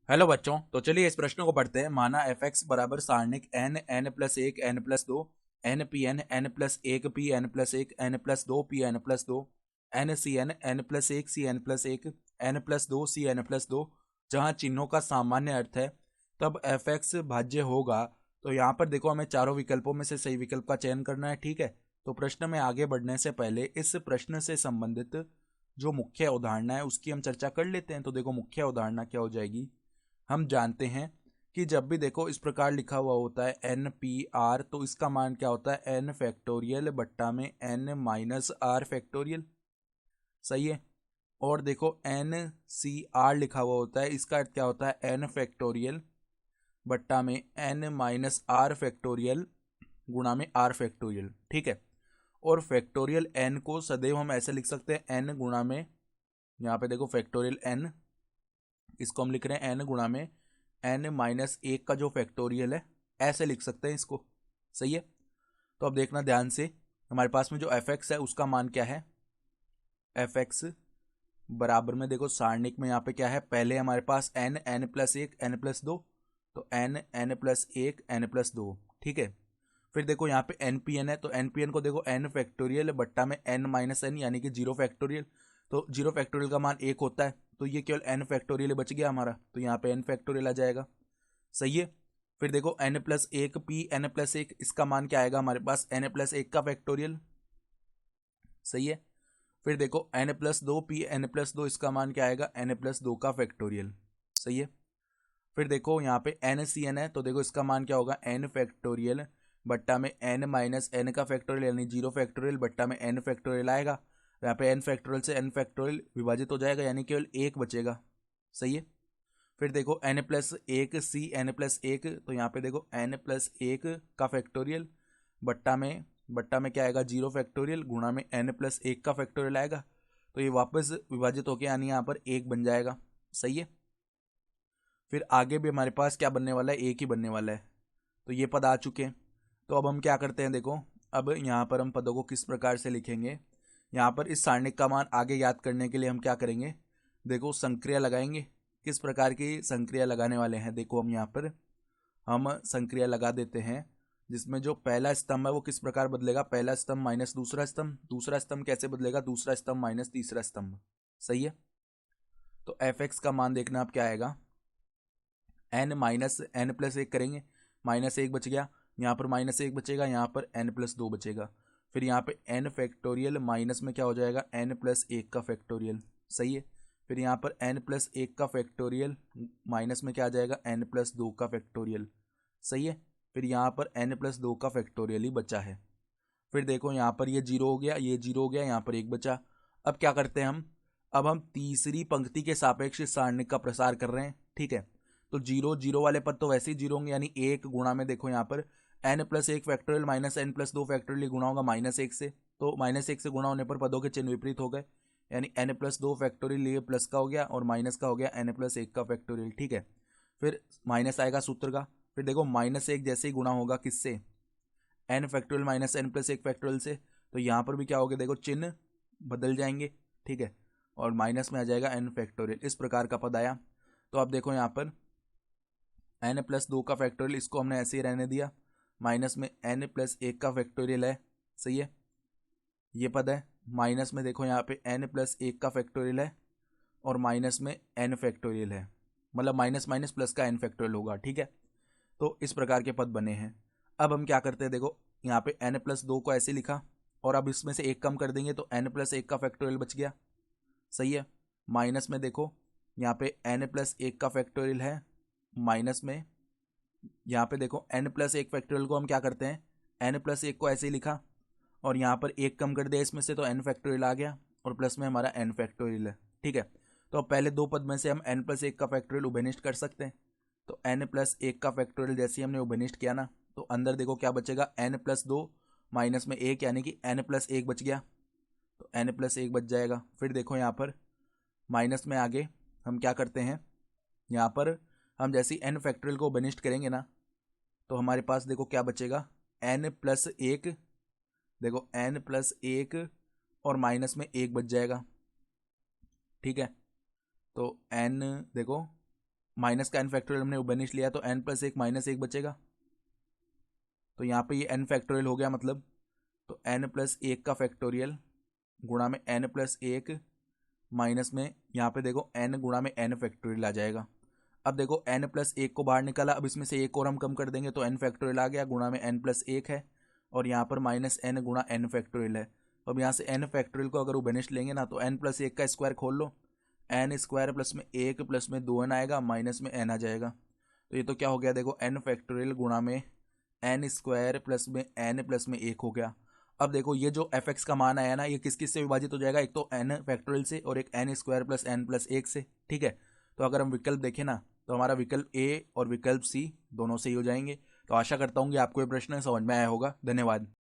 Hello बच्चों, तो चलिए इस प्रश्न को पढ़ते हैं। माना एफ एक्स बराबर सारणिक एन एन प्लस एक एन प्लस दो एन पी एन प्लस एक पी एन प्लस एक एन प्लस दो पी एन प्लस दो एन एन प्लस एक सी एन प्लस एक एन प्लस दो सी एन प्लस दो, जहाँ चिन्हों का सामान्य अर्थ है, तब एफ एक्स भाज्य होगा। तो यहाँ पर देखो, हमें चारों विकल्पों में से सही विकल्प का चयन करना है। ठीक है, तो प्रश्न में आगे बढ़ने से पहले इस प्रश्न से संबंधित जो मुख्य अवधारणा है उसकी हम चर्चा कर लेते हैं। तो देखो, मुख्य अवधारणा क्या हो जाएगी। हम जानते हैं कि जब भी देखो इस प्रकार लिखा हुआ होता है एन पी आर, तो इसका मान क्या होता है, एन फैक्टोरियल बट्टा में एन माइनस आर फैक्टोरियल। सही है। और देखो एन सी आर लिखा हुआ होता है, इसका अर्थ क्या होता है, एन फैक्टोरियल बट्टा में एन माइनस आर फैक्टोरियल गुणा में आर फैक्टोरियल। ठीक है। और फैक्टोरियल एन को सदैव हम ऐसे लिख सकते हैं, एन गुणा में, यहाँ पे देखो फैक्टोरियल एन, इसको हम लिख रहे हैं एन गुणा में एन माइनस एक का जो फैक्टोरियल है, ऐसे लिख सकते हैं इसको। सही है। तो अब देखना ध्यान से, हमारे पास में जो एफ एक्स है उसका मान क्या है, एफ एक्स बराबर में देखो सारणिक में यहाँ पे क्या है, पहले हमारे पास एन एन प्लस एक एन प्लस दो, तो एन एन प्लस एक एन प्लस दो। ठीक है। फिर देखो यहाँ पे एन पी एन है, तो एन पी एन को देखो एन फैक्टोरियल बट्टा में एन माइनस एन, यानी कि जीरो फैक्टोरियल। तो जीरो फैक्टोरियल का मान एक होता है, तो ये केवल एन फैक्टोरियल बच गया हमारा, तो यहाँ पे एन फैक्टोरियल आ जाएगा। सही है। फिर देखो एन प्लस एक पी एन प्लस एक, इसका मान क्या आएगा हमारे पास, एन प्लस एक का फैक्टोरियल। सही है। फिर देखो एन प्लस दो पी एन प्लस दो, इसका मान क्या आएगा, एन प्लस दो का फैक्टोरियल। सही है। फिर देखो यहाँ पे एन सी एन है, तो देखो इसका मान क्या होगा, एन फैक्टोरियल बट्टा में एन माइनस एन का फैक्टोरियल, यानी जीरो फैक्टोरियल बट्टा में एन फैक्टोरियल आएगा। यहाँ पे एन फैक्टोरियल से एन फैक्टोरियल विभाजित हो जाएगा, यानी केवल एक बचेगा। सही है। फिर देखो एन प्लस एक सी एन प्लस एक, तो यहाँ पे देखो एन प्लस एक का फैक्टोरियल बट्टा में क्या आएगा, जीरो फैक्टोरियल गुणा में एन प्लस एक का फैक्टोरियल आएगा। तो ये वापस विभाजित होकर यानी यहाँ पर एक बन जाएगा। सही है। फिर आगे भी हमारे पास क्या बनने वाला है, एक ही बनने वाला है। तो ये पद आ चुके हैं। तो अब हम क्या करते हैं, देखो अब यहाँ पर हम पदों को किस प्रकार से लिखेंगे। यहाँ पर इस सारणिक का मान आगे याद करने के लिए हम क्या करेंगे, देखो संक्रिया लगाएंगे। किस प्रकार की संक्रिया लगाने वाले हैं, देखो हम यहाँ पर हम संक्रिया लगा देते हैं, जिसमें जो पहला स्तंभ है वो किस प्रकार बदलेगा, पहला स्तंभ माइनस दूसरा स्तंभ, दूसरा स्तंभ कैसे बदलेगा, दूसरा स्तंभ माइनस तीसरा स्तंभ। सही है। तो एफ एक्स का मान देखना आप क्या आएगा, एन माइनस एन प्लस एक करेंगे, माइनस एक बच गया, यहाँ पर माइनस एक बचेगा, यहाँ पर एन प्लस दो बचेगा। फिर यहाँ पे एन फैक्टोरियल माइनस में क्या हो जाएगा, एन प्लस एक का फैक्टोरियल। सही है। फिर यहाँ पर एन प्लस एक का फैक्टोरियल माइनस में क्या आ जाएगा, एन प्लस दो का फैक्टोरियल। सही है। फिर यहाँ पर एन प्लस दो का फैक्टोरियल ही बचा है। फिर देखो यहाँ पर ये जीरो हो गया, ये जीरो हो गया, यहाँ पर एक बचा। अब क्या करते हैं हम, अब हम तीसरी पंक्ति के सापेक्ष इस सारणिक का प्रसार कर रहे हैं। ठीक है। तो जीरो जीरो वाले पद तो वैसे ही जीरो होंगे, यानी एक गुणा में देखो यहाँ पर एन प्लस एक फैक्टोरियल माइनस एन प्लस दो फैक्टोरियल गुणा होगा माइनस एक से, तो माइनस एक से गुणा होने पर पदों के चिन्ह विपरीत हो गए, यानी एन प्लस दो फैक्टोरियल ये प्लस का हो गया और माइनस का हो गया एन प्लस एक का फैक्टोरियल। ठीक है। फिर माइनस आएगा सूत्र का। फिर देखो माइनस एक जैसे ही गुणा होगा किससे, N factorial minus N plus एक फैक्टोरियल से, तो यहाँ पर भी क्या होगा, देखो चिन्ह बदल जाएंगे। ठीक है। और माइनस में आ जाएगा एन फैक्टोरियल, इस प्रकार का पद आया। तो अब देखो यहाँ पर एन प्लस दो का फैक्टोरियल, इसको हमने ऐसे ही रहने दिया, माइनस में एन प्लस एक का फैक्टोरियल है। सही है। ये पद है, माइनस में देखो यहाँ पे एन प्लस एक का फैक्टोरियल है और माइनस में एन फैक्टोरियल है, मतलब माइनस माइनस प्लस का एन फैक्टोरियल होगा। ठीक है। तो इस प्रकार के पद बने हैं। अब हम क्या करते हैं, देखो यहाँ पे एन प्लस दो को ऐसे लिखा, और अब इसमें से एक कम कर देंगे तो एन प्लस एक का फैक्टोरियल बच गया। सही है। माइनस में देखो यहाँ पे एन प्लस एक का फैक्टोरियल है, माइनस में यहाँ पे देखो एन प्लस एक फैक्टोरियल को हम क्या करते हैं, एन प्लस एक को ऐसे ही लिखा और यहाँ पर एक कम कर दिया इसमें से, तो एन फैक्टोरियल आ गया और प्लस में हमारा एन फैक्टोरियल है। ठीक है। तो अब पहले दो पद में से हम एन प्लस एक का फैक्टोरियल उभयनिष्ठ कर सकते हैं। तो एन प्लस एक का फैक्टोरियल जैसे ही हमने उभयनिष्ठ किया ना, तो अंदर देखो क्या बचेगा, एन प्लस दो माइनस में एक, यानी कि एन प्लस एक बच गया, तो एन प्लस एक बच जाएगा। फिर देखो यहाँ पर माइनस में आगे हम क्या करते हैं, यहाँ पर हम जैसे ही एन फैक्टोरियल को उभयनिष्ठ करेंगे ना, तो हमारे पास देखो क्या बचेगा, एन प्लस एक, देखो एन प्लस एक और माइनस में एक बच जाएगा। ठीक है। तो एन देखो माइनस का एन फैक्टोरियल हमने उबेनिश लिया तो एन प्लस एक माइनस एक बचेगा, तो यहाँ पे ये एन फैक्टोरियल हो गया मतलब, तो एन प्लस एक का फैक्टोरियल गुणा में एन प्लस एक माइनस में यहाँ पे देखो एन गुणा में एन फैक्टोरियल आ जाएगा। अब देखो एन प्लस एक को बाहर निकाला, अब इसमें से एक और हम कम कर देंगे तो एन फैक्टोरियल आ गया, गुणा में एन प्लस एक है और यहाँ पर माइनस एन गुणा एन फैक्टोरियल है। अब यहाँ से एन फैक्टोरियल को अगर उबेनिश लेंगे ना तो एन प्लस एक का स्क्वायर खोल लो, एन स्क्वायर प्लस में एक प्लस में दो एन आएगा माइनस में एन आ जाएगा, तो ये तो क्या हो गया देखो एन फैक्टोरियल गुणा में एन स्क्वायर प्लस में एन प्लस में एक हो गया। अब देखो ये जो एफ एक्स का मान आया ना ये किस किस से विभाजित हो जाएगा, एक तो एन फैक्टोरियल से और एक N square plus N plus एक से, ठीक है। तो अगर हम विकल्प देखें ना तो हमारा विकल्प ए और विकल्प सी दोनों सही हो जाएंगे। तो आशा करता हूँ कि आपको ये प्रश्न समझ में आया होगा। धन्यवाद।